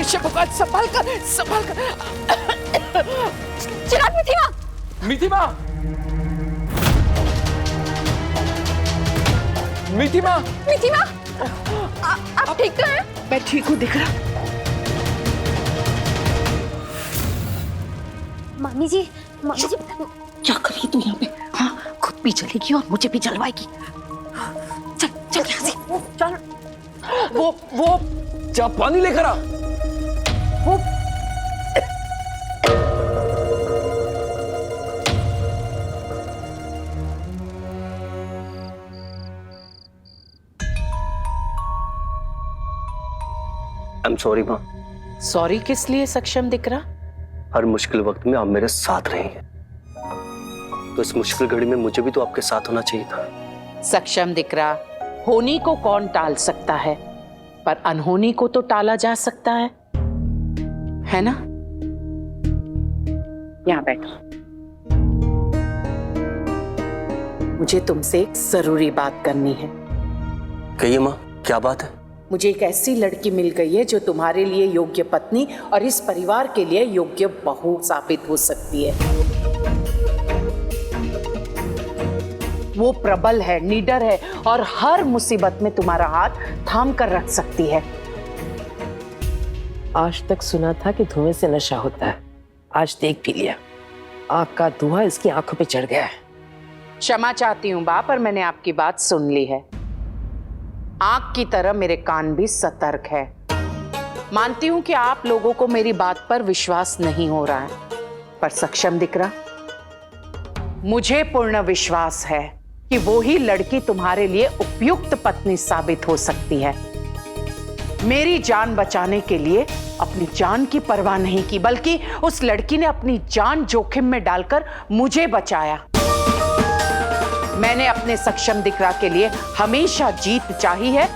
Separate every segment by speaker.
Speaker 1: हे भगवान, संभाल कर, संभाल कर। चिराग, मिथिला, मिथिला, मिथिला, मिथिला, आप ठीक तो हैं? मैं ठीक हूँ, दिख रहा।
Speaker 2: मामी जी,
Speaker 1: क्या कर रही तू यहाँ पे? हाँ, खुद भी जलेगी और मुझे भी जलवाएगी। चल चल यहाँ से, चल। वो
Speaker 3: जा पानी लेकर आ।
Speaker 1: वो
Speaker 3: आई एम सॉरी माँ।
Speaker 1: सॉरी किस लिए सक्षम दिख रहा?
Speaker 3: हर मुश्किल वक्त में आप मेरे साथ रही हैं, तो इस मुश्किल घड़ी में मुझे भी तो आपके साथ होना चाहिए था।
Speaker 1: सक्षम दिख रहा, होनी को कौन टाल सकता है, पर अनहोनी को तो टाला जा सकता है ना? यहाँ बैठो। मुझे तुमसे एक जरूरी बात करनी है।
Speaker 3: कहिए माँ, क्या बात है?
Speaker 1: मुझे एक ऐसी लड़की मिल गई है जो तुम्हारे लिए योग्य पत्नी और इस परिवार के लिए योग्य बहू साबित हो सकती है। वो प्रबल है, निडर है और हर मुसीबत में तुम्हारा हाथ थाम कर रख सकती है।
Speaker 4: आज तक सुना था कि धुएं से नशा होता है, आज देख भी लिया। आग का धुआं इसकी आंखों पे चढ़ गया है।
Speaker 1: क्षमा चाहती हूँ बा, पर मैंने आपकी बात सुन ली है। आंख की तरह मेरे कान भी सतर्क है। मानती हूं कि आप लोगों को मेरी बात पर विश्वास नहीं हो रहा है, पर सक्षम दिख रहा, मुझे पूर्ण विश्वास है कि वो ही लड़की तुम्हारे लिए उपयुक्त पत्नी साबित हो सकती है। मेरी जान बचाने के लिए अपनी जान की परवाह नहीं की, बल्कि उस लड़की ने अपनी जान जोखिम में डालकर मुझे बचाया। मैंने अपने सक्षम दिकरा के लिए हमेशा जीत चाही है।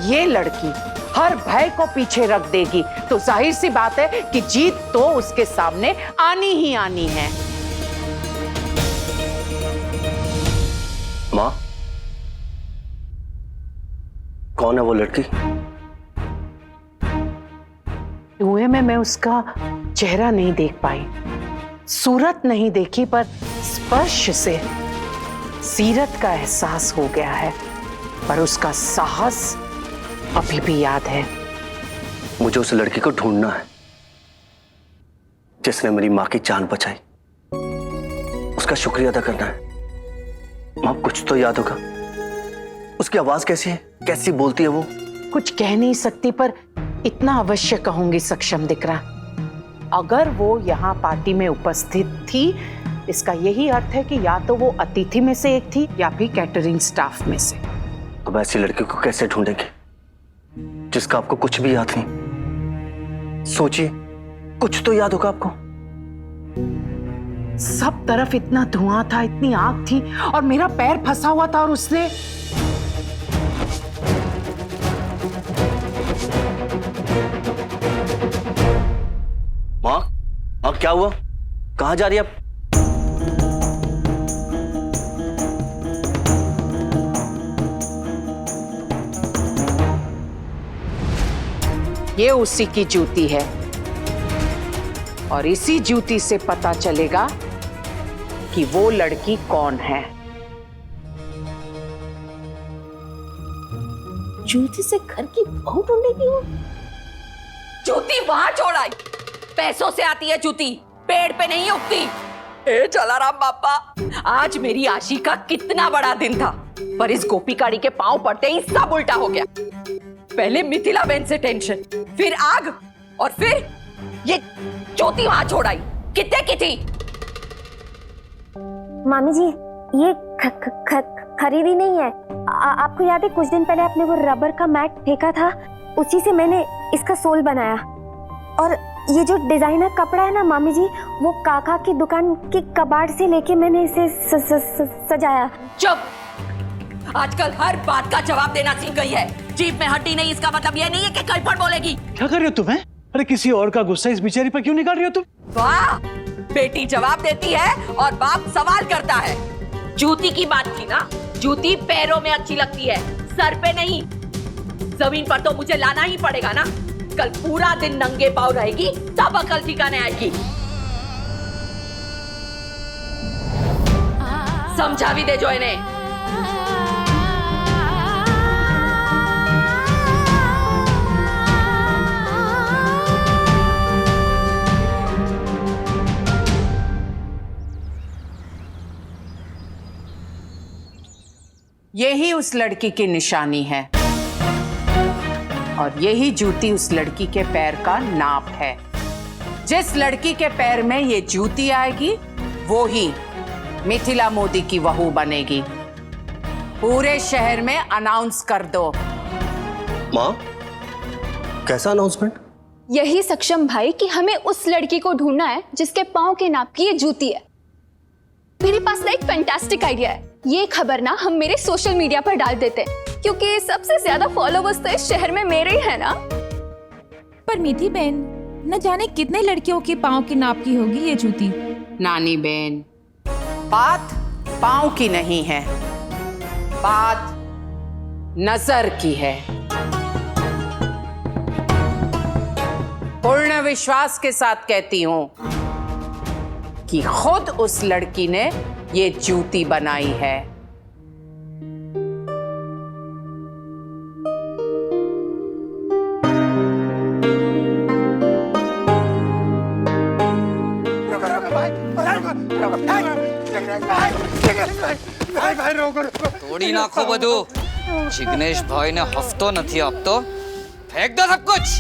Speaker 1: ये लड़की हर भय को पीछे रख देगी, तो जाहिर सी बात है कि जीत तो उसके सामने आनी ही आनी है।
Speaker 3: माँ, कौन है वो लड़की?
Speaker 1: धुएं में मैं उसका चेहरा नहीं देख पाई, सूरत नहीं देखी, पर स्पर्श से सीरत का एहसास हो गया है, पर उसका साहस अभी भी याद है।
Speaker 3: मुझे उस लड़की को ढूंढना है जिसने मेरी माँ की जान बचाई। उसका शुक्रिया अदा करना है। माँ, कुछ तो याद होगा। उसकी आवाज कैसी है, कैसी बोलती है वो?
Speaker 1: कुछ कह नहीं सकती, पर इतना अवश्य कहूंगी सक्षम दिख रहा, अगर वो यहाँ पार्टी में उपस्थित थी, इसका यही अर्थ है कि या तो वो अतिथि में से एक थी या फिर कैटरिंग स्टाफ में से।
Speaker 3: अब ऐसी लड़की को कैसे ढूंढेंगे जिसका आपको कुछ भी याद नहीं? सोचिए, कुछ तो याद होगा आपको।
Speaker 1: सब तरफ इतना धुआं था, इतनी आग थी और मेरा पैर फंसा हुआ था और उसने
Speaker 3: माँ, माँ क्या हुआ? कहाँ जा रही है आप?
Speaker 1: ये उसी की जूती है और इसी जूती से पता चलेगा कि वो लड़की कौन है।
Speaker 2: जूती से घर की बहू ढूंढेगी वो?
Speaker 5: जूती वहां छोड़ आई। पैसों से आती है जूती, पेड़ पे नहीं उगती। ए जलाराम बापा, आज मेरी आशी का कितना बड़ा दिन था, पर इस गोपीकाड़ी के पांव पड़ते ही सब उल्टा हो गया। पहले मिथिला बहन से टेंशन, फिर आग और फिर ये ज्योति वहां छोड़ आई। कितने की थी?
Speaker 2: मामी जी, ये खरीदी नहीं है। आपको याद है कुछ दिन पहले आपने वो रबर का मैट फेंका था, उसी से मैंने इसका सोल बनाया। और ये जो डिजाइनर कपड़ा है ना मामी जी, वो काका की दुकान की कबाड़ से लेके मैंने इसे सजाया।
Speaker 5: चुप, आजकल हर बात का जवाब देना सीख गई है। जीभ में हड्डी नहीं, इसका मतलब ये नहीं है कि कल पर बोलेगी।
Speaker 6: क्या कर रही हो तुम? अरे किसी और का गुस्सा इस बेचारी पर क्यों निकाल रही हो तुम?
Speaker 5: वाह, बेटी जवाब देती है और बाप सवाल करता है। जूती की बात थी ना, जूती पैरों में अच्छी लगती है, सर पे नहीं। जमीन पर तो मुझे लाना ही पड़ेगा ना। कल पूरा दिन नंगे पाँव रहेगी, तब अकल ठिकाने आएगी। समझा भी दे जो इन्हें।
Speaker 1: यही उस लड़की की निशानी है और यही जूती उस लड़की के पैर का नाप है। जिस लड़की के पैर में ये जूती आएगी वो ही मिथिला मोदी की बहू बनेगी। पूरे शहर में अनाउंस कर दो।
Speaker 3: माँ, कैसा अनाउंसमेंट?
Speaker 7: यही सक्षम भाई कि हमें उस लड़की को ढूंढना है जिसके पाँव के नाप की ये जूती है। मेरे पास ना एक फैंटास्टिक आइडिया है। ये खबर ना हम मेरे सोशल मीडिया पर डाल देते हैं, क्योंकि सबसे ज्यादा फॉलोवर्स तो इस शहर में मेरे ही है ना।
Speaker 8: पर मीठी बहन, न जाने कितने लड़कियों के पाँव के नाप की होगी ये जूती।
Speaker 1: नानी बहन, बात पाँव की नहीं है, बात नजर की है। पूर्ण विश्वास के साथ कहती हूं कि खुद उस लड़की ने ये जूती बनाई है।
Speaker 9: તોડી નાખો બધું. જિગ્નેશ ભાઈને હફતો નથી આપતો. ફેંક દો સબ કુછ.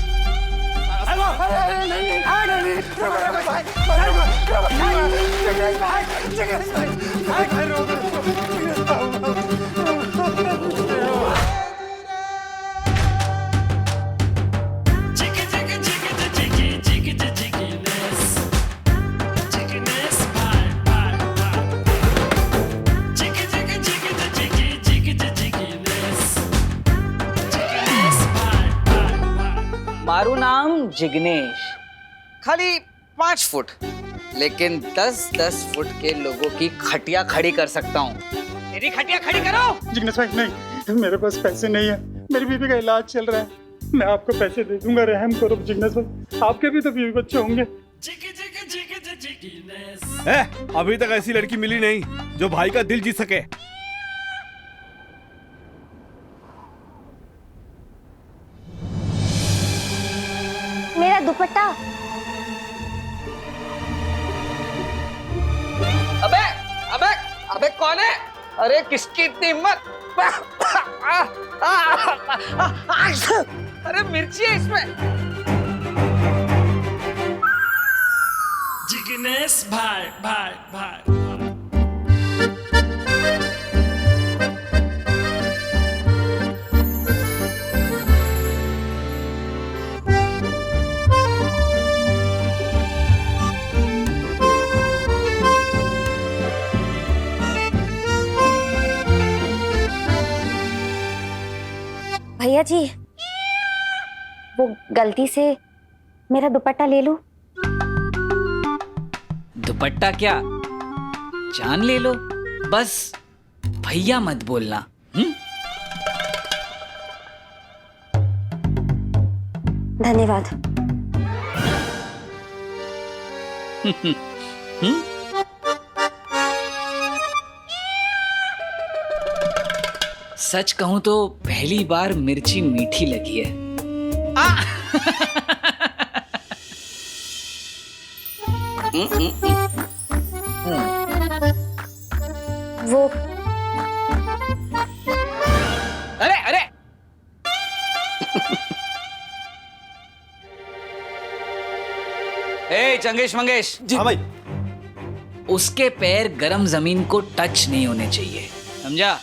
Speaker 9: મારું નામ जिग्नेश, खाली 5 फुट, लेकिन 10-10 फुट के लोगों की खटिया खड़ी कर सकता हूँ। मेरी खटिया खड़ी करो।
Speaker 10: जिग्नेश भाई नहीं, मेरे पास पैसे नहीं है, मेरी बीवी का इलाज चल रहा है, मैं आपको पैसे दे दूंगा, रहम करो जिग्नेश भाई, आपके भी तो बीवी बच्चे होंगे।
Speaker 6: अभी तक ऐसी लड़की मिली नहीं जो भाई का दिल जीत सके।
Speaker 2: मेरा दुपट्टा।
Speaker 9: अबे अबे अबे कौन है? अरे किसकी इतनी हिम्मत? अरे मिर्ची है इसमें।
Speaker 11: जिग्नेश भाई भाई भाई
Speaker 2: भैया जी, वो गलती से मेरा दुपट्टा ले लूं?
Speaker 9: दुपट्टा क्या, जान ले लो, बस भैया मत बोलना।
Speaker 2: धन्यवाद।
Speaker 9: सच कहूं तो पहली बार मिर्ची मीठी लगी है।
Speaker 2: वो
Speaker 9: अरे अरे ए चंगेश मंगेश जी,
Speaker 6: हाँ भाई।
Speaker 9: उसके पैर गरम जमीन को टच नहीं होने चाहिए, समझा?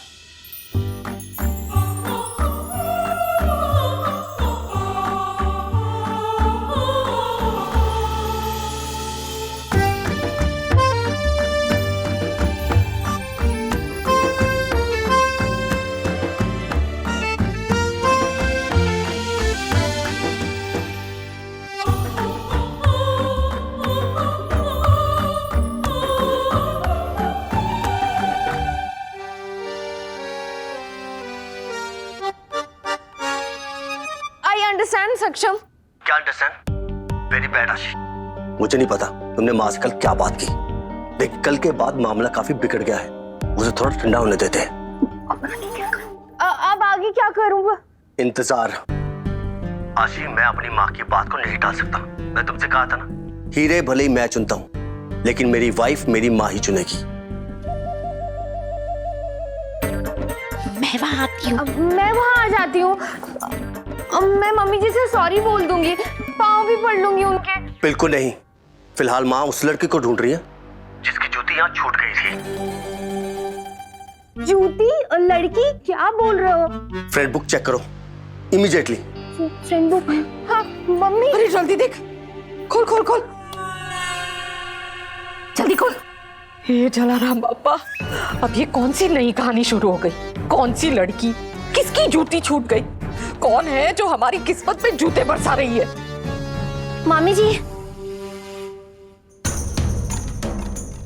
Speaker 7: अंडरस्टैंड सक्षम,
Speaker 3: क्या अंडरस्टैंड? वेरी बैड आशी। मुझे नहीं पता तुमने माँ से कल क्या बात की। देख कल के बाद मामला काफी बिगड़ गया है, उसे थोड़ा ठंडा होने देते हैं।
Speaker 2: अब आगे क्या करूँ?
Speaker 3: इंतजार। आशी मैं अपनी माँ की बात को नहीं टाल सकता। मैं तुमसे कहा था ना, हीरे भले ही मैं चुनता हूँ लेकिन मेरी वाइफ मेरी माँ ही चुनेगी।
Speaker 5: मैं वहां आती हूँ।
Speaker 2: मैं वहाँ आ जाती हूँ। मैं मम्मी जी से सॉरी बोल दूंगी, पाँव भी पड़ लूंगी उनके।
Speaker 3: बिल्कुल नहीं, फिलहाल माँ उस लड़की को ढूंढ रही है जिसकी जूती यहाँ छूट गई थी।
Speaker 2: जूती? लड़की? क्या बोल रहे हो?
Speaker 3: फ्रेंड बुक चेक करो इमीडिएटली।
Speaker 2: Friend book? हाँ मम्मी।
Speaker 5: अरे जल्दी देख, खोल खोल खोल, जल्दी खोल। हे जलाराम बापा, अब ये कौन सी नई कहानी शुरू हो गई? कौन सी लड़की, किसकी जूती छूट गई? कौन है जो हमारी किस्मत पे जूते बरसा रही है?
Speaker 2: मामी जी,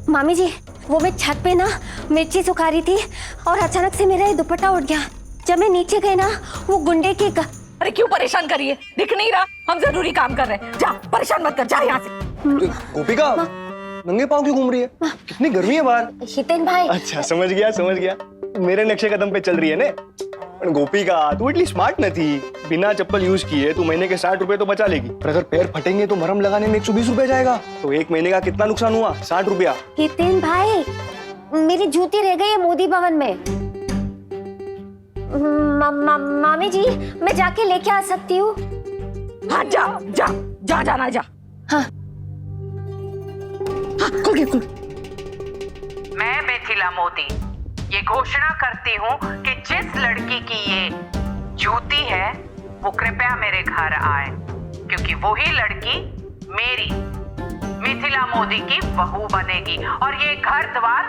Speaker 2: मामी जी, वो मैं छत पे ना मिर्ची सुखा रही थी और अचानक से मेरा ये दुपट्टा उठ गया। जब मैं नीचे गई ना, वो गुंडे की
Speaker 5: अरे क्यों परेशान करिए? दिख नहीं रहा हम जरूरी काम कर रहे हैं। जा, परेशान मत कर, जा यहाँ से।
Speaker 3: गोपिका नंगे पाँव क्यों घूम रही है? कितनी गर्मी है बाहर।
Speaker 2: हितेन भाई।
Speaker 10: अच्छा समझ गया, मेरे नक्शे कदम पे चल रही है ने। गोपिका तू इतनी स्मार्ट न थी, बिना चप्पल यूज किए तू महीने के 60 रुपए तो बचा लेगी, पर अगर पैर फटेंगे तो मरहम लगाने में 120 रुपए जाएगा, तो एक महीने का कितना नुकसान हुआ? 60 रुपया।
Speaker 2: हितेन भाई, मेरी जूती रह गई है मोदी भवन में। मामी जी, मैं जाके लेके आ सकती हूँ?
Speaker 5: हाँ जा जा जा, जाना जा।
Speaker 2: हाँ
Speaker 5: खुल गया, खुल।
Speaker 1: मैं मिथिला मोदी ये घोषणा करती हूँ कि जिस लड़की की ये जूती है वो कृपया मेरे घर आए, क्योंकि वही लड़की मेरी मिथिला मोदी की बहू बनेगी और ये घर द्वार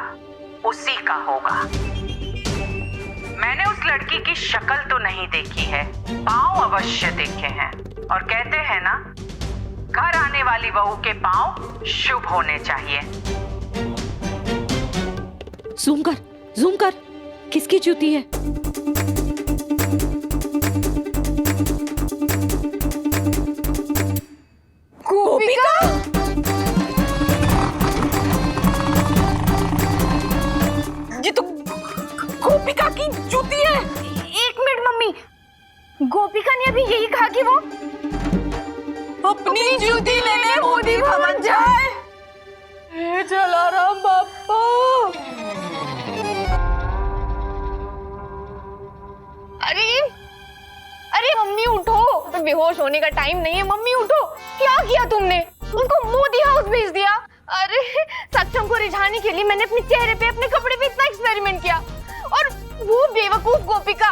Speaker 1: उसी का होगा। मैंने उस लड़की की शक्ल तो नहीं देखी है, पांव अवश्य देखे हैं, और कहते हैं ना, घर आने वाली बहू के पांव शुभ होने चाहिए।
Speaker 5: जूम कर, किसकी जूती है? गोपिका? ये तो गोपिका की जूती है।
Speaker 2: एक मिनट मम्मी, गोपिका ने अभी यही कहा कि वो
Speaker 5: अपनी जूती लेने मोदी भवन जाए। हे जलाराम बापा।
Speaker 2: अरे मम्मी उठो, तो बेहोश होने का टाइम नहीं है। मम्मी उठो, क्या किया तुमने? उनको मोदी हाउस भेज दिया। अरे सक्षम को रिझाने के लिए मैंने अपने चेहरे पे, अपने कपड़े पे इतना एक्सपेरिमेंट किया, और वो बेवकूफ गोपिका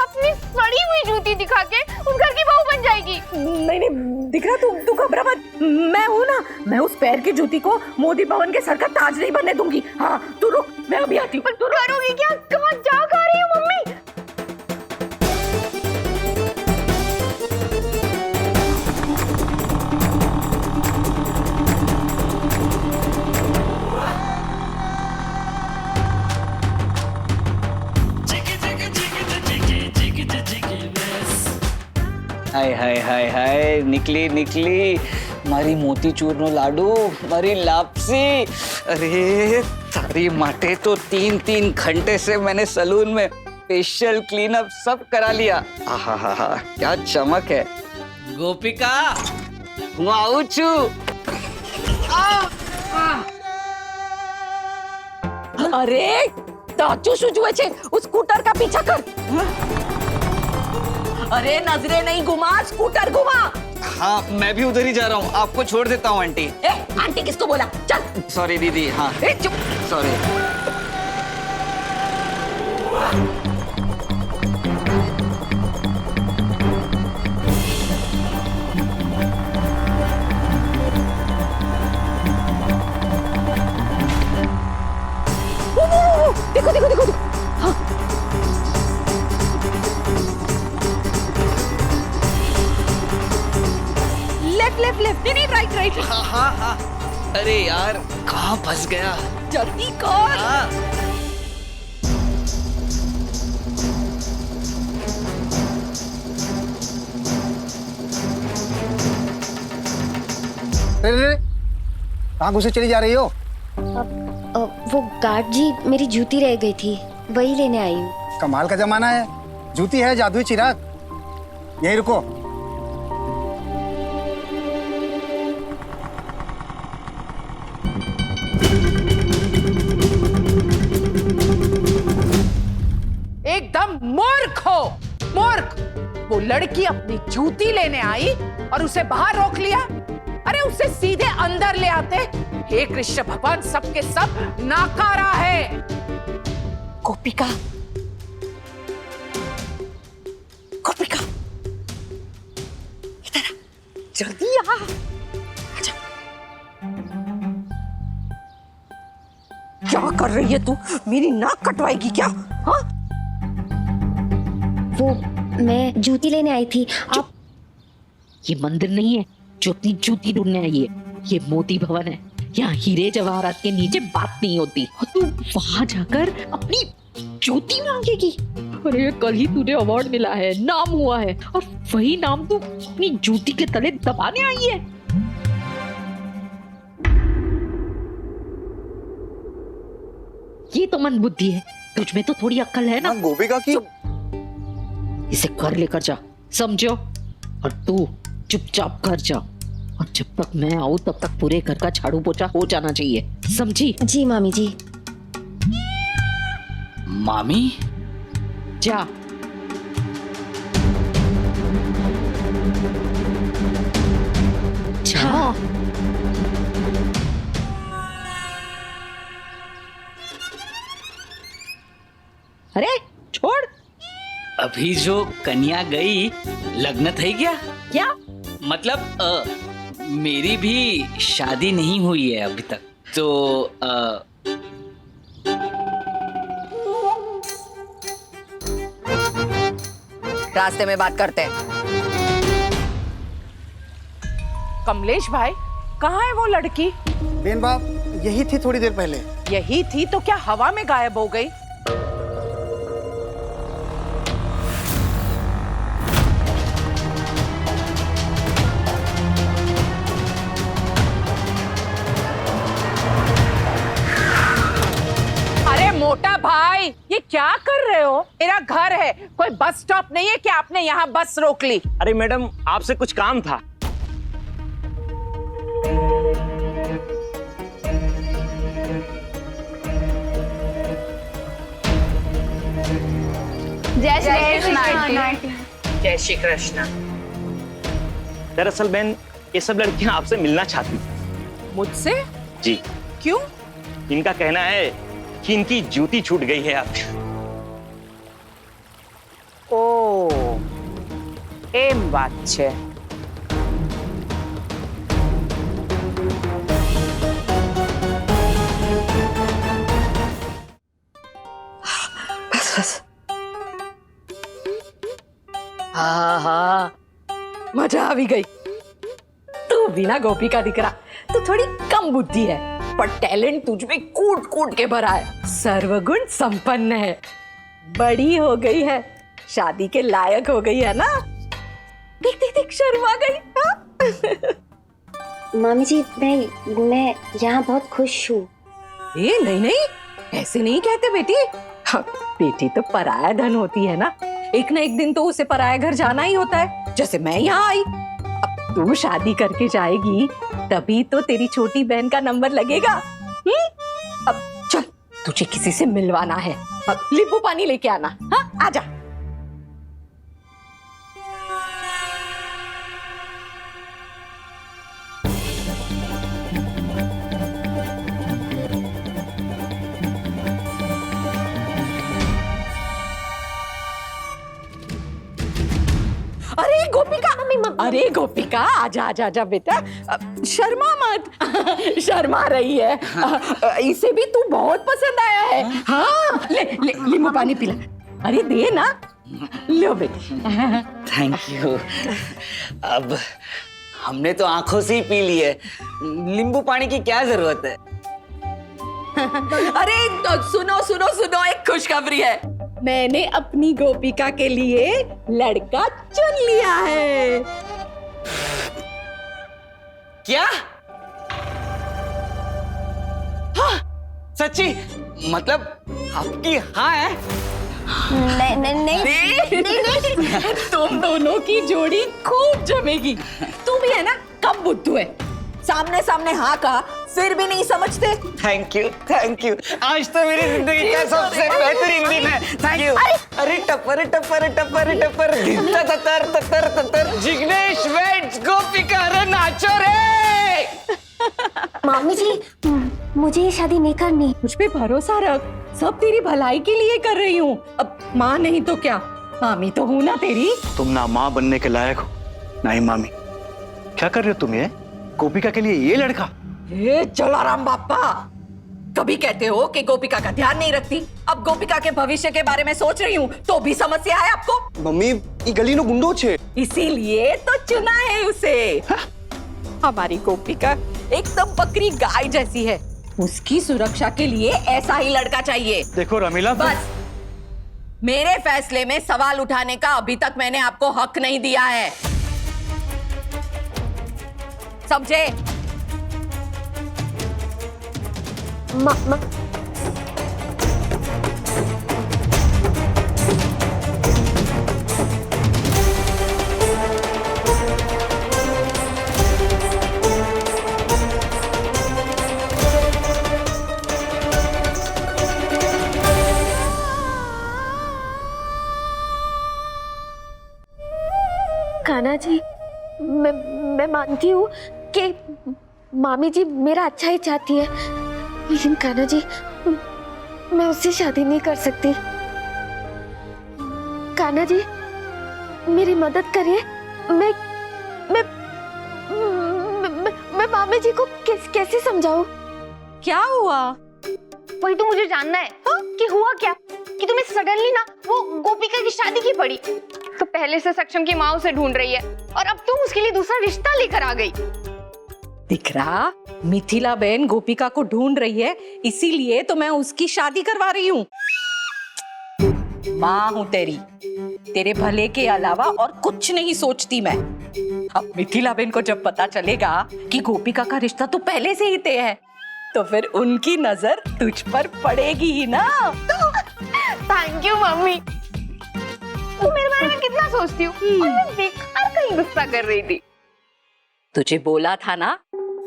Speaker 2: अपनी सड़ी हुई जूती दिखा के उन घर की बहू बन जाएगी।
Speaker 5: नहीं दिख रहा, तू घबरा मत, मैं हूँ ना, मैं उस पैर की जूती को मोदी भवन के सर का ताज नहीं बनने दूंगी। हाँ तू रुक, मैं अभी आती हूँ।
Speaker 2: तू करोगी क्या? कहाँ जा खा रही हो मम्मी?
Speaker 9: हाय हाय हाय हाय, निकली मारी मोतीचूर नो लाडू, मारी लापसी। अरे तारी माटे तो 3-3 घंटे से मैंने सलून में फेशियल क्लीनअप सब करा लिया। आहा क्या चमक है। गोपिका હું આવું છું।
Speaker 5: अरे ताचू शुजुए छे, उस स्कूटर का पीछा कर। अरे नजरे नहीं घुमा, स्कूटर घुमा।
Speaker 9: हाँ मैं भी उधर ही जा रहा हूँ, आपको छोड़ देता हूँ आंटी।
Speaker 5: आंटी किसको बोला? चल।
Speaker 9: सॉरी दीदी। हाँ
Speaker 5: चुप।
Speaker 9: सॉरी।
Speaker 5: देखो। हाँ। लेफ्ट नहीं, राइट।
Speaker 9: हाँ। अरे यार कहाँ फंस गया?
Speaker 5: जल्दी कर।
Speaker 9: हाँ।
Speaker 12: अरे कहाँ घुसे चली जा रही हो?
Speaker 2: वो गार्ड जी, मेरी जूती रह गई थी, वही लेने आई हूँ।
Speaker 12: कमाल का जमाना है, जूती है जादुई चिराग। यही रुको।
Speaker 1: एकदम मूर्ख हो, मूर्ख। वो लड़की अपनी जूती लेने आई और उसे बाहर रोक लिया। अरे उसे सीधे अंदर ले आते। हे कृष्ण भगवान, सबके सब नाकारा है।
Speaker 5: गोपिका, गोपिका, इधर आ, जल्दी आ। आजा। क्या कर रही है तू? मेरी नाक कटवाएगी क्या? हाँ?
Speaker 2: वो मैं जूती लेने आई थी। आप
Speaker 4: ये मंदिर नहीं है जो अपनी जूती ढूंढने आई है, ये मोती भवन है। यहाँ हीरे जवाहरात के नीचे बात नहीं होती। और तू वहां जाकर अपनी जूती मांगेगी? अरे कल ही तुझे अवार्ड मिला है, नाम हुआ है, और वही नाम तू अपनी जूती के तले दबाने आई है। ये तो मन बुद्धि है, तुझ में तो थोड़ी अक्ल है ना।
Speaker 10: गोपिका की
Speaker 4: इसे घर लेकर जा, समझो? और तू चुपचाप घर जा, और जब तक मैं आऊं तब तक पूरे घर का झाड़ू पोछा हो जाना चाहिए, समझी?
Speaker 2: जी मामी जी।
Speaker 9: मामी?
Speaker 4: जा। जा। अरे छोड़।
Speaker 9: अभी जो कन्या गई लग्न थे क्या?
Speaker 4: क्या
Speaker 9: मतलब मेरी भी शादी नहीं हुई है अभी तक, तो
Speaker 5: रास्ते में बात करते हैं।
Speaker 1: कमलेश भाई, कहाँ है वो लड़की?
Speaker 12: बेन बाप, यही थी थोड़ी देर पहले।
Speaker 1: यही थी तो क्या हवा में गायब हो गई? मोटा भाई, ये क्या कर रहे हो? मेरा घर है, कोई बस स्टॉप नहीं है कि आपने यहाँ बस रोक ली।
Speaker 10: अरे मैडम, आपसे कुछ काम था।
Speaker 7: जय श्री कृष्ण।
Speaker 1: जय श्री कृष्ण।
Speaker 10: दरअसल बहन, ये सब लड़कियां आपसे मिलना चाहती थी।
Speaker 1: मुझसे?
Speaker 10: जी।
Speaker 1: क्यों?
Speaker 10: इनका कहना है कि इनकी जूती छूट गई है आप।
Speaker 1: ओ, एम बात छे।
Speaker 5: हाँ, मजा आ भी गई। तू बिना गोपिका दिख रहा, तू थोड़ी कम बुद्धि है, पर टैलेंट तुझ में कूट कूट के भरा है। सर्वगुण संपन्न है, बड़ी हो गई है, शादी के लायक हो गई है ना। देख देख देख, शर्मा गई। हाँ?
Speaker 2: मामी जी, मैं यहाँ बहुत खुश हूँ।
Speaker 5: ए नहीं नहीं, ऐसे नहीं कहते बेटी। हाँ, बेटी तो पराया धन होती है ना, एक ना एक दिन तो उसे पराया घर जाना ही होता है। जैसे मैं यहाँ आई, अब तू शादी करके जाएगी तभी तो तेरी छोटी बहन का नंबर लगेगा। अब चल, तुझे किसी से मिलवाना है, अब नींबू पानी लेके आना। हाँ, आजा। अरे गोपिका, अरे गोपिका, आजा आजा आजा बेटा, शर्मा मत। शर्मा रही है, इसे भी तू बहुत पसंद आया है। हाँ, ले ले नींबू पानी पिला। अरे दे ना, लो बेटी।
Speaker 9: Thank you. अब हमने तो आंखों से ही पी ली है, नींबू पानी की क्या जरूरत है?
Speaker 5: अरे सुनो सुनो सुनो, एक खुशखबरी है। मैंने अपनी गोपिका के लिए लड़का चुन लिया है।
Speaker 9: क्या? सच्ची? मतलब आपकी हाँ है?
Speaker 2: नहीं नहीं नहीं
Speaker 5: तुम दोनों की जोड़ी खूब जमेगी। तू भी है ना, कब बुद्धू है, सामने सामने हाँ कहा फिर भी नहीं समझते।
Speaker 9: थैंक यू थैंक यू, आज तो मेरी जिंदगी का सबसे बेहतरीन दिन है। Thank you. अरे टप्पर टप्पर टप्पर टप्पर ततर ततर ततर, जिग्नेश वेट्स गोपिका, अरे नाचो रे।
Speaker 2: मामी जी, मुझे ये शादी नहीं करनी।
Speaker 5: मुझ पे भरोसा रख, सब तेरी भलाई के लिए कर रही हूँ। अब माँ नहीं तो क्या, मामी तो हूँ ना तेरी।
Speaker 3: तुम ना माँ बनने के लायक हो ना ही मामी। क्या कर रहे हो तुम ये? गोपिका के लिए ये लड़का?
Speaker 5: ए जलाराम बापा, कभी कहते हो कि गोपिका का ध्यान नहीं रखती, अब गोपिका के भविष्य के बारे में सोच रही हूँ तो भी समस्या है आपको।
Speaker 10: मम्मी ये गली नो गुंडो छे,
Speaker 5: इसीलिए तो चुना है उसे। हमारी गोपिका एकदम बकरी गाय जैसी है, उसकी सुरक्षा के लिए ऐसा ही लड़का चाहिए।
Speaker 6: देखो रमीला,
Speaker 5: बस, मेरे फैसले में सवाल उठाने का अभी तक मैंने आपको हक नहीं दिया है, समझे?
Speaker 2: कान्हा जी, मैं मानती हूँ कि मामी जी मेरा अच्छा ही चाहती है, लेकिन कान्हा जी मैं उससे शादी नहीं कर सकती। कान्हा जी मेरी मदद करिए। मैं मामी जी को कैसे समझाऊं?
Speaker 5: क्या हुआ?
Speaker 2: वही तो मुझे जानना है कि हुआ क्या, कि तुम्हें सडनली ना वो गोपिका की शादी की पड़ी। तो पहले से सक्षम की माँ उसे ढूंढ रही है और अब तुम उसके लिए दूसरा रिश्ता लेकर आ गई।
Speaker 5: दिख रहा, मिथिला बहन गोपिका को ढूंढ रही है, इसीलिए तो मैं उसकी शादी करवा रही हूँ। माँ हूँ तेरी, तेरे भले के अलावा और कुछ नहीं सोचती मैं। अब मिथिला बहन को जब पता चलेगा कि गोपिका का रिश्ता तो पहले से ही तय है, तो फिर उनकी नजर तुझ पर पड़ेगी ही ना।
Speaker 2: थैंक यू मम्मी, तू मेरे बारे में कितना सोचती हो। और मैं बेकार कहीं गुस्सा कर रही थी।
Speaker 5: तुझे बोला था ना,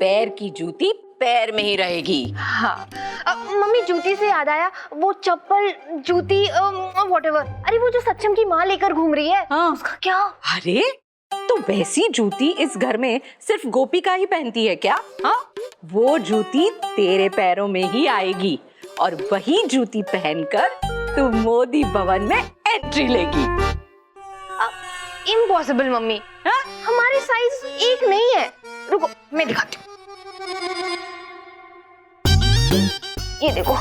Speaker 5: पैर की जूती पैर में ही रहेगी।
Speaker 2: हाँ, मम्मी जूती से याद आया, वो चप्पल जूती व्हाटएवर, अरे वो जो सक्षम की माँ लेकर घूम रही है,
Speaker 5: हाँ।
Speaker 2: उसका क्या?
Speaker 5: अरे तो वैसी जूती इस घर में सिर्फ गोपिका ही पहनती है क्या? हाँ, वो जूती तेरे पैरों में ही आएगी और वही जूती पहनकर तू मोदी भवन में एंट्री लेगी।
Speaker 2: इम्पॉसिबल मम्मी,
Speaker 5: हाँ?
Speaker 2: हमारे साइज एक नहीं है। रुको मैं दिखाती हूँ, ये देखो।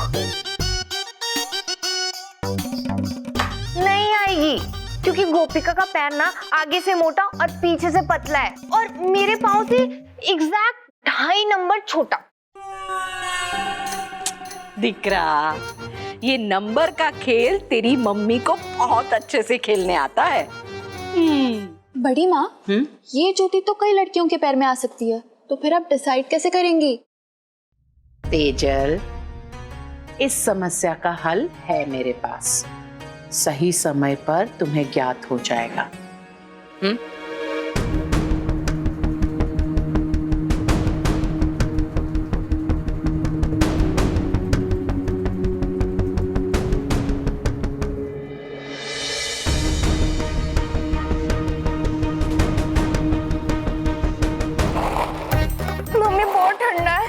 Speaker 2: नहीं आएगी, क्योंकि गोपिका का पैर ना आगे से मोटा और पीछे से पतला है, और मेरे पाँव से एग्जैक्ट 2.5 नंबर छोटा।
Speaker 5: दिख रहा, ये नंबर का खेल तेरी मम्मी को बहुत अच्छे से खेलने आता है।
Speaker 7: बड़ी माँ, ये जूती तो कई लड़कियों के पैर में आ सकती है, तो फिर आप डिसाइड कैसे करेंगी?
Speaker 1: तेजल, इस समस्या का हल है मेरे पास, सही समय पर तुम्हें ज्ञात हो जाएगा।
Speaker 2: मम्मी बहुत ठंडा है।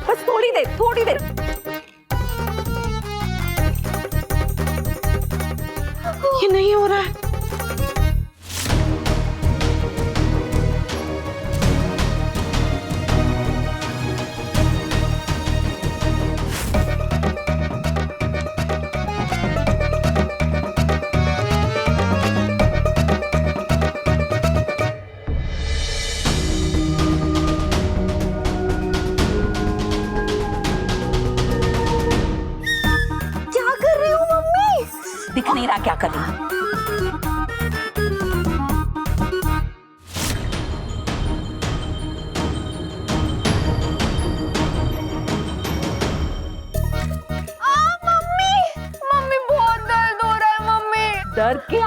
Speaker 5: बस थोड़ी देर, थोड़ी देर।
Speaker 1: ये नहीं हो रहा है।
Speaker 2: क्या कर रही हो मम्मी?
Speaker 5: दिख नहीं रहा क्या कर रही हूँ?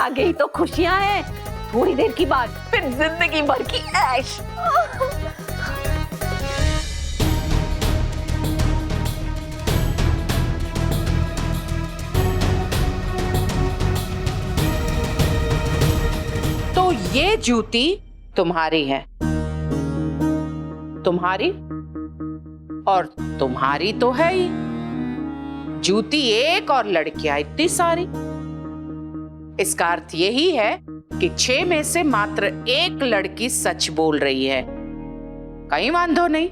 Speaker 5: आगे ही तो खुशियां हैं, थोड़ी देर की बात फिर जिंदगी भर की ऐश।
Speaker 1: तो ये जूती तुम्हारी है, तुम्हारी और तुम्हारी तो है ही। जूती एक और लड़कियां इतनी सारी। इसका अर्थ यही है कि 6 में से मात्र एक लड़की सच बोल रही है। कहीं वांधो नहीं,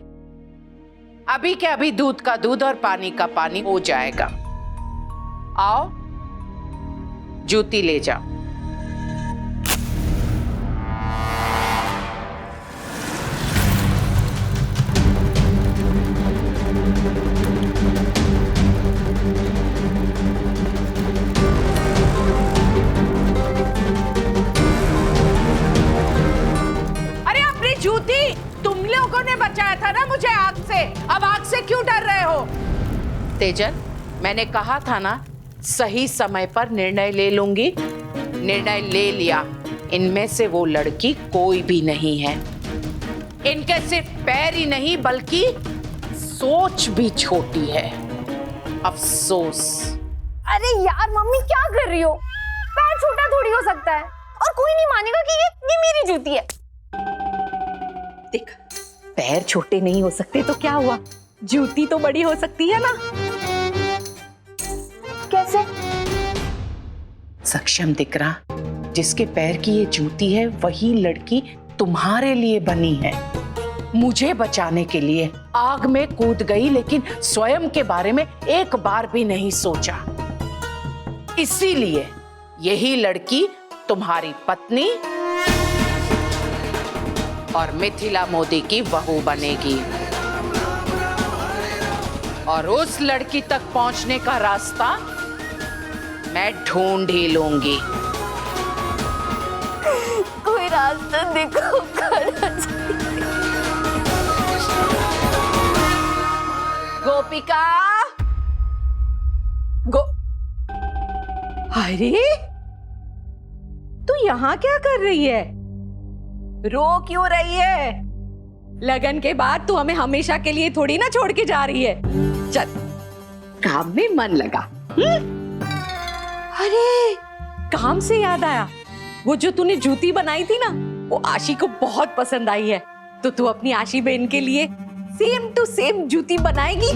Speaker 1: अभी के अभी दूध का दूध और पानी का पानी हो जाएगा। आओ जूती ले जाओ। जूती तुम लोगों ने बचाया था ना मुझे आग से, अब आग से क्यों डर रहे हो? तेजल, मैंने कहा था ना सही समय पर निर्णय ले लूंगी, निर्णय ले लिया। इनमें से वो लड़की कोई भी नहीं है। इनके सिर्फ पैर ही नहीं बल्कि सोच भी छोटी है। अफसोस।
Speaker 2: अरे यार मम्मी क्या कर रही हो? पैर छोटा थोड़ी हो सकता है, और कोई नहीं मानेगा कि ये मेरी जूती है।
Speaker 5: देख, पैर छोटे नहीं हो सकते तो क्या हुआ, जूती तो बड़ी हो सकती है ना।
Speaker 2: कैसे?
Speaker 1: सक्षम दिख रहा, जिसके पैर की ये जूती है वही लड़की तुम्हारे लिए बनी है। मुझे बचाने के लिए आग में कूद गई, लेकिन स्वयं के बारे में एक बार भी नहीं सोचा। इसीलिए यही लड़की तुम्हारी पत्नी और मिथिला मोदी की बहू बनेगी, और उस लड़की तक पहुंचने का रास्ता मैं ढूंढ ही लूंगी।
Speaker 2: कोई रास्ता देखो।
Speaker 5: गोपिका, अरे तू यहाँ क्या कर रही है? रो क्यों रही है? लगन के बाद तू हमें हमेशा के लिए थोड़ी ना छोड़ के जा रही है। चल काम में मन लगा। अरे काम से याद आया, वो जो तूने जूती बनाई थी ना, वो आशी को बहुत पसंद आई है। तो तू अपनी आशी बहन के लिए सेम टू सेम जूती बनाएगी?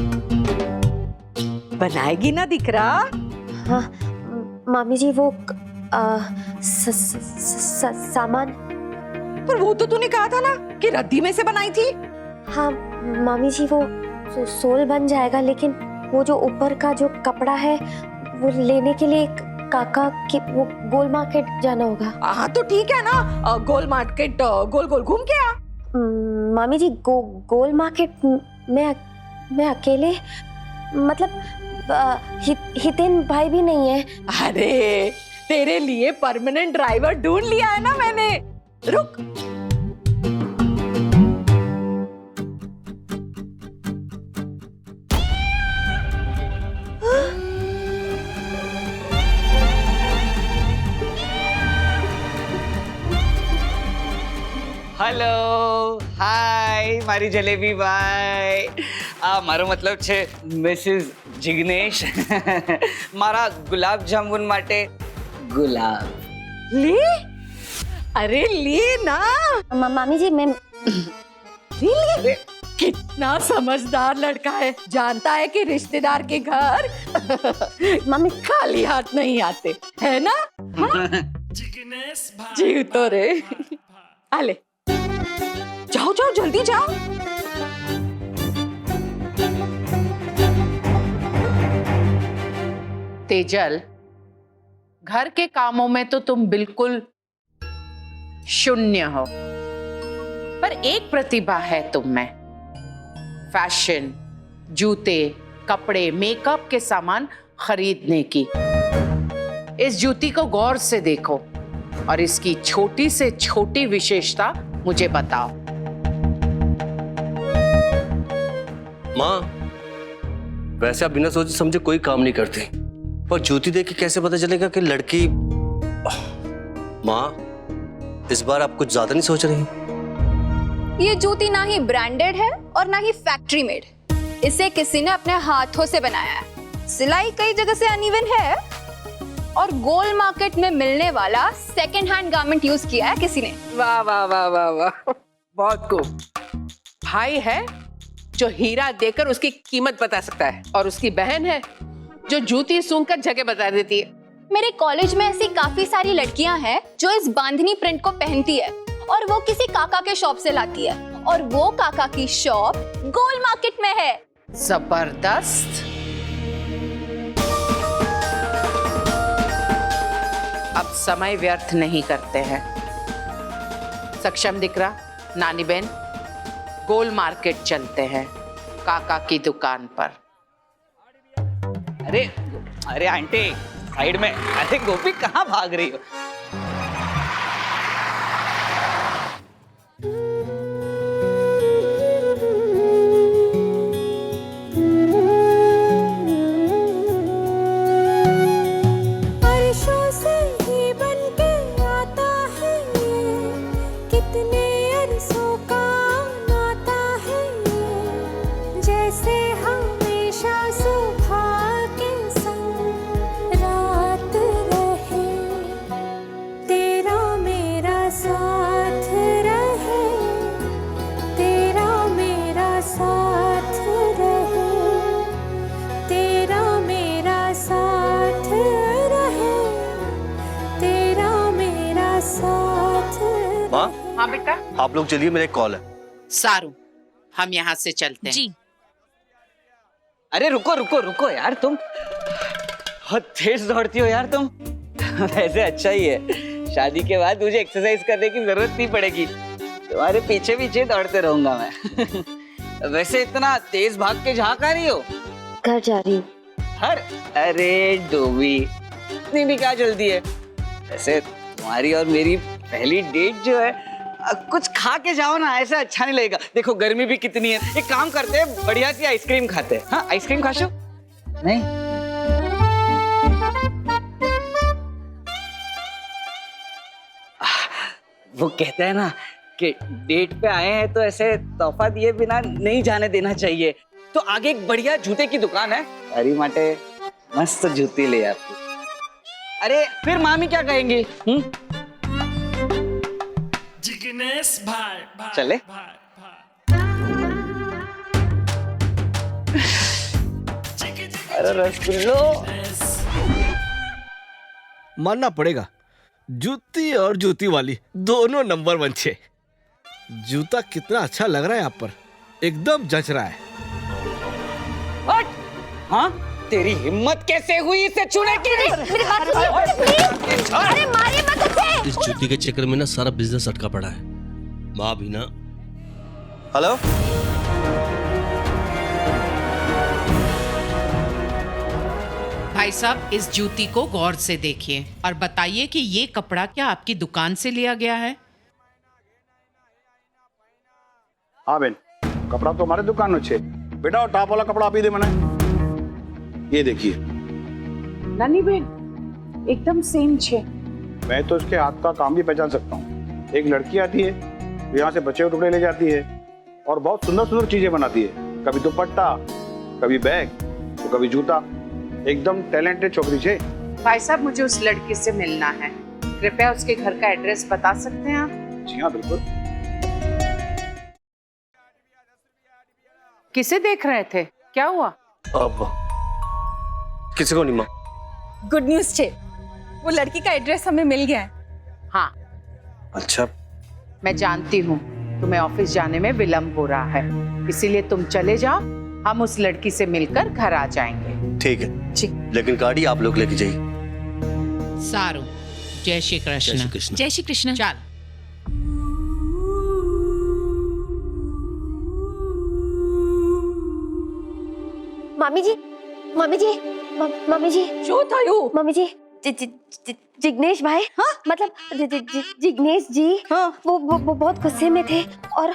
Speaker 5: बनाएगी ना दिख रहा?
Speaker 2: हाँ मामी जी, वो सामान।
Speaker 5: पर वो तो तूने कहा था ना कि रद्दी में से बनाई थी।
Speaker 2: हाँ मामी जी, वो सोल बन जाएगा, लेकिन वो जो ऊपर का जो कपड़ा है वो लेने के लिए काका के वो गोल मार्केट जाना होगा।
Speaker 5: हाँ तो ठीक है ना, गोल मार्केट गोल गोल घूम के आ।
Speaker 2: मामी जी, गोल मार्केट मैं अकेले, मतलब हितेन भाई भी नहीं है।
Speaker 5: अरे तेरे लिए परमानेंट ड्राइवर ढूंढ लिया है ना मैंने। रुक,
Speaker 9: हेलो, हाय मारी जलेबी भाई। मारो मतलब છે મિસિસ જિગ્નેશ। મારા ગુલાબ જામુન માટે ગુલાબ
Speaker 5: ले। अरे ले ना।
Speaker 2: मामी जी, मैं
Speaker 5: ले। कितना समझदार लड़का है, जानता है कि रिश्तेदार के घर
Speaker 2: मम्मी
Speaker 5: खाली हाथ नहीं आते, है ना? जीव तो रे। आले, जाओ जाओ जल्दी जाओ।
Speaker 1: तेजल, घर के कामों में तो तुम बिल्कुल शून्य हो, पर एक प्रतिभा है तुम में। फैशन, जूते, कपड़े, मेकअप के सामान खरीदने की। इस जूती को गौर से देखो और इसकी छोटी से छोटी विशेषता मुझे बताओ।
Speaker 3: माँ, वैसे आप बिना सोचे समझे कोई काम नहीं करते, पर जूती देख के कैसे पता चलेगा कि लड़की माँ, इस बार आप कुछ ज्यादा नहीं सोच रही?
Speaker 7: ये जूती ना ही ब्रांडेड है और ना ही फैक्ट्री मेड। इसे किसी ने अपने हाथों से बनाया है। सिलाई कई जगह से अनइवन है और गोल्ड मार्केट में मिलने वाला सेकंड हैंड गारमेंट यूज किया है किसी ने।
Speaker 1: वाह वाह वाह वाह वाह, बहुत खूब। भाई है जो हीरा देकर उसकी कीमत बता सकता है, और उसकी बहन है जो जूती सूंघकर जगह बता देती है।
Speaker 7: मेरे कॉलेज में ऐसी काफी सारी लड़कियां हैं जो इस बांधनी प्रिंट को पहनती है और वो किसी काका के शॉप से लाती है, और वो काका की शॉप गोल्ड मार्केट में है।
Speaker 1: जबरदस्त। अब समय व्यर्थ नहीं करते हैं। सक्षम दिकरा, नानी बहन, गोल्ड मार्केट चलते हैं, काका की दुकान पर।
Speaker 9: अरे अरे आंटी, साइड में। अरे गोपी, कहाँ भाग रही हो?
Speaker 2: वर्षों से ही बन के आता है ये, कितने अरसों का नाता है ये, जैसे हमेशा सुबह के संग रात रहे, तेरा मेरा साथ रहे, तेरा मेरा साथ रहे, तेरा मेरा साथ रहे, तेरा मेरा साथ रहे।
Speaker 3: माँ,
Speaker 1: हाँ बेटा।
Speaker 3: आप लोग चलिए, मेरा एक कॉल है।
Speaker 1: सारू, हम यहाँ से चलते हैं।
Speaker 4: जी।
Speaker 9: अरे रुको रुको रुको यार, तुम बहुत तेज दौड़ती हो यार तुम। वैसे अच्छा ही है, शादी के बाद मुझे एक्सरसाइज करने की जरूरत नहीं पड़ेगी, तुम्हारे पीछे पीछे दौड़ते रहूंगा मैं। वैसे इतना तेज भाग के जहाँ आ रही हो?
Speaker 2: घर जा रही हूँ।
Speaker 9: अरे डोबी, इतनी भी क्या जल्दी है? वैसे तुम्हारी और मेरी पहली डेट जो है, कुछ खा के जाओ ना, ऐसा अच्छा नहीं लगेगा। देखो गर्मी भी कितनी है, एक काम करते हैं, बढ़िया सी आइसक्रीम खाते हैं। हाँ, आइसक्रीम खाशो? नहीं? वो कहते हैं ना कि डेट पे आए हैं तो ऐसे तोहफा दिए बिना नहीं जाने देना चाहिए। तो आगे एक बढ़िया जूते की दुकान है, अरे माटे मस्त जूती ले आती। अरे फिर मामी क्या कहेंगी?
Speaker 11: जिग्नेश भाई भाई
Speaker 9: चले?
Speaker 11: भाई भाई।
Speaker 9: अरे रसगुल्लो,
Speaker 13: मानना पड़ेगा, जूती और जूती वाली दोनों नंबर 1 छे। जूता कितना अच्छा लग रहा है आप पर, एकदम जच रहा है।
Speaker 9: हाँ, तेरी हिम्मत कैसे हुई इसे छूने की?
Speaker 2: मेरी बात सुनिए प्लीज। अरे मारिए मत उसे।
Speaker 13: इस जूती के चक्कर में ना सारा बिजनेस अटका पड़ा है। माँ भी ना।
Speaker 3: हेलो,
Speaker 1: भाई साहब, इस जूती को गौर से देखिए और बताइए कि ये कपड़ा क्या आपकी दुकान से लिया गया है?
Speaker 12: हाँ बेन, कपड़ा तो हमारे दुकान में छे। बेटा टॉप वाला कपड़ा आप ही दे मने। ये देखिए।
Speaker 1: नानी बहन, एकदम सेम छे।
Speaker 12: मैं तो इसके हाथ का काम भी पहचान सकता हूँ। एक लड़की आती है, यहाँ से बचे हुए टुकड़े ले जाती है और बहुत सुंदर सुंदर चीजें बनाती है। कभी दुपट्टा, कभी बैग, तो कभी जूता। एकदम टैलेंटेड छोकरी छे।
Speaker 1: भाई साहब, मुझे उस लड़की से मिलना है। कृपया उसके घर का एड्रेस बता सकते हैं आप?
Speaker 12: जी हाँ बिल्कुल।
Speaker 1: किसे देख रहे थे? क्या हुआ?
Speaker 3: अब किसी को नहीं माँ।
Speaker 5: गुड न्यूज छे, वो लड़की का एड्रेस हमें मिल गया है।
Speaker 1: हाँ,
Speaker 3: अच्छा,
Speaker 1: मैं जानती हूँ तुम्हें ऑफिस जाने में विलंब हो रहा है, इसीलिए तुम चले जाओ, हम उस लड़की से मिलकर घर आ जाएंगे।
Speaker 3: ठीक है,
Speaker 1: जी।
Speaker 3: लेकिन गाड़ी आप लोग लेके जाइए।
Speaker 1: सारू, जय श्री कृष्ण।
Speaker 13: जय श्री कृष्ण।
Speaker 4: जय श्री कृष्ण।
Speaker 1: चल।
Speaker 2: मामी जी, मामी जी, मामी जी,
Speaker 5: શું થયું?
Speaker 2: मामी जी, जिग्नेश भाई, हाँ मतलब जिग्नेश जी, हाँ वो बहुत गुस्से में थे और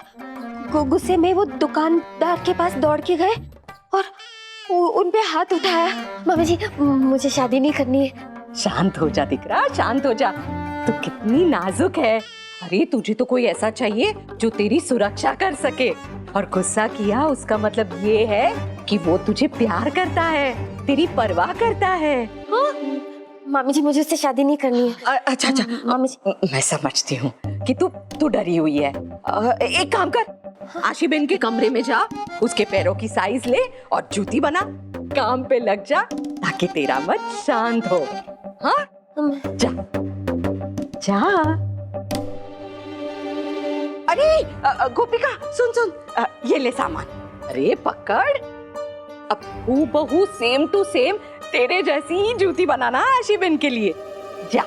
Speaker 2: गुस्से में वो दुकानदार के पास दौड़ के गए और उन पे हाथ उठाया। मामी जी, मुझे शादी नहीं करनी है।
Speaker 5: शांत हो जा दिकरा, शांत हो जा। तू कितनी नाजुक है। अरे तुझे तो कोई ऐसा चाहिए जो तेरी सुरक्षा कर सके। और गुस्सा किया उसका मतलब ये है कि वो तुझे प्यार करता है, तेरी परवाह करता है। हाँ?
Speaker 2: मामी जी मुझे उससे शादी नहीं करनी है।
Speaker 5: अच्छा अच्छा
Speaker 2: मामी जी
Speaker 5: मैं समझती हूँ कि तू डरी हुई है। एक काम कर, आशी बेन के कमरे में जा, उसके पैरों की साइज ले और जूती बना, काम पे लग जा ताकि तेरा मन शांत हो। हाँ जा जा। अरे गोपिका सुन सुन, ये ले सामान। अरे पकड़, अब हूबहू सेम टू सेम तेरे जैसी ही जूती बनाना आशी बेन के लिए। जा।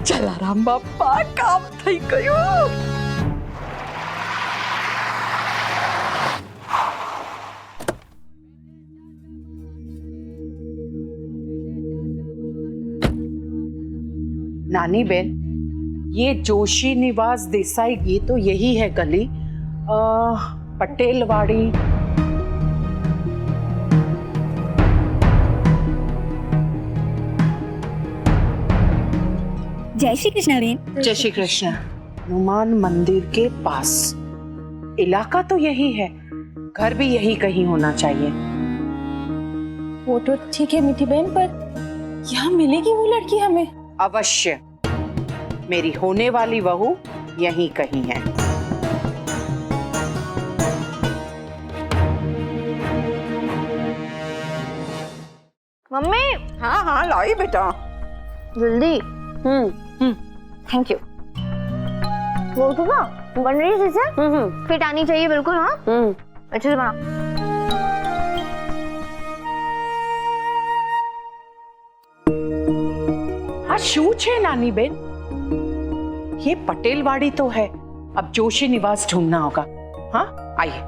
Speaker 5: जलाराम बाप्पा काम થઈ ગયું।
Speaker 1: नानी बेन, ये जोशी निवास देसाई, ये तो यही है गली। पटेलवाड़ी।
Speaker 2: जय श्री कृष्ण बेन।
Speaker 1: जय श्री कृष्ण। हनुमान मंदिर के पास। इलाका तो यही है, घर भी यही कहीं होना चाहिए।
Speaker 7: वो तो ठीक है मीठी बहन, पर यहाँ मिलेगी वो लड़की हमें?
Speaker 1: अवश्य, मेरी होने वाली बहू यहीं कहीं है।
Speaker 2: मम्मी
Speaker 5: हाँ हाँ लाई बेटा।
Speaker 2: जल्दी। Thank you. वो तो ना बन रही है जैसे फिट आनी चाहिए बिल्कुल। हाँ अच्छे से बना।
Speaker 1: हाँ शू है नानी बेन, ये पटेलवाड़ी तो है, अब जोशी निवास ढूंढना होगा। हाँ आइए।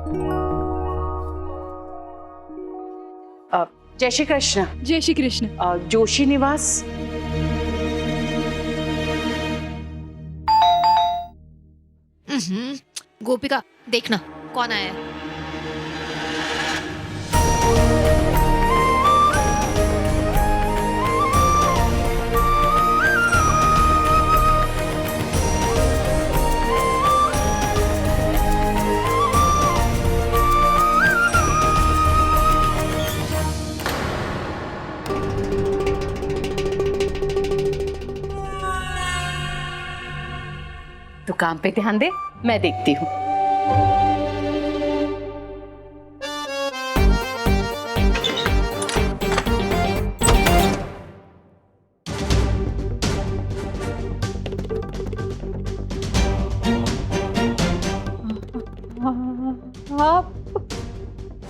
Speaker 1: जय श्री कृष्ण।
Speaker 7: जय श्री कृष्ण।
Speaker 1: जोशी निवास।
Speaker 4: गोपिका देखना कौन आया है।
Speaker 5: तू काम पे ध्यान दे, मैं देखती हूँ।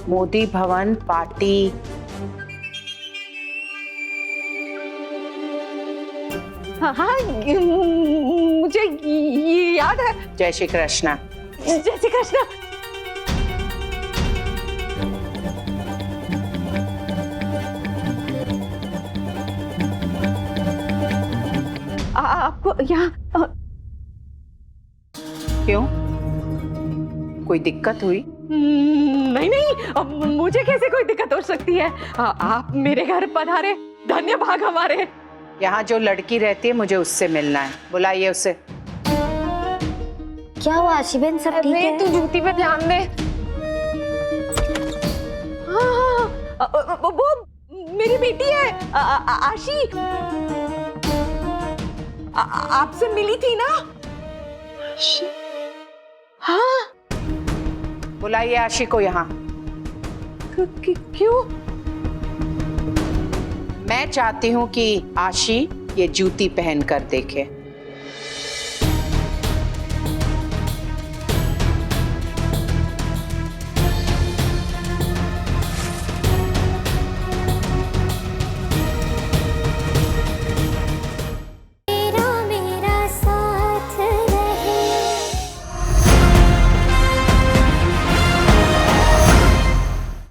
Speaker 1: मोदी भवन पार्टी।
Speaker 5: हाँ हाँ मुझे ये याद है।
Speaker 1: जय श्री कृष्ण।
Speaker 5: जय श्री कृष्ण। आपको यहाँ
Speaker 1: क्यों, कोई दिक्कत हुई?
Speaker 5: नहीं नहीं, अब मुझे कैसे कोई दिक्कत हो सकती है। आप मेरे घर पधारे, धन्य भाग हमारे।
Speaker 1: यहाँ जो लड़की रहती है मुझे उससे मिलना है, बुलाइए उसे।
Speaker 2: क्या हुआ आशी बेन, सब ठीक है?
Speaker 7: तू जूती पे ध्यान दे।
Speaker 5: हाँ वो मेरी बेटी है आशी, आपसे मिली थी ना? हाँ
Speaker 1: बुलाइए आशी को यहाँ।
Speaker 5: क्यों?
Speaker 1: मैं चाहती हूँ कि आशी ये जूती पहन कर देखे।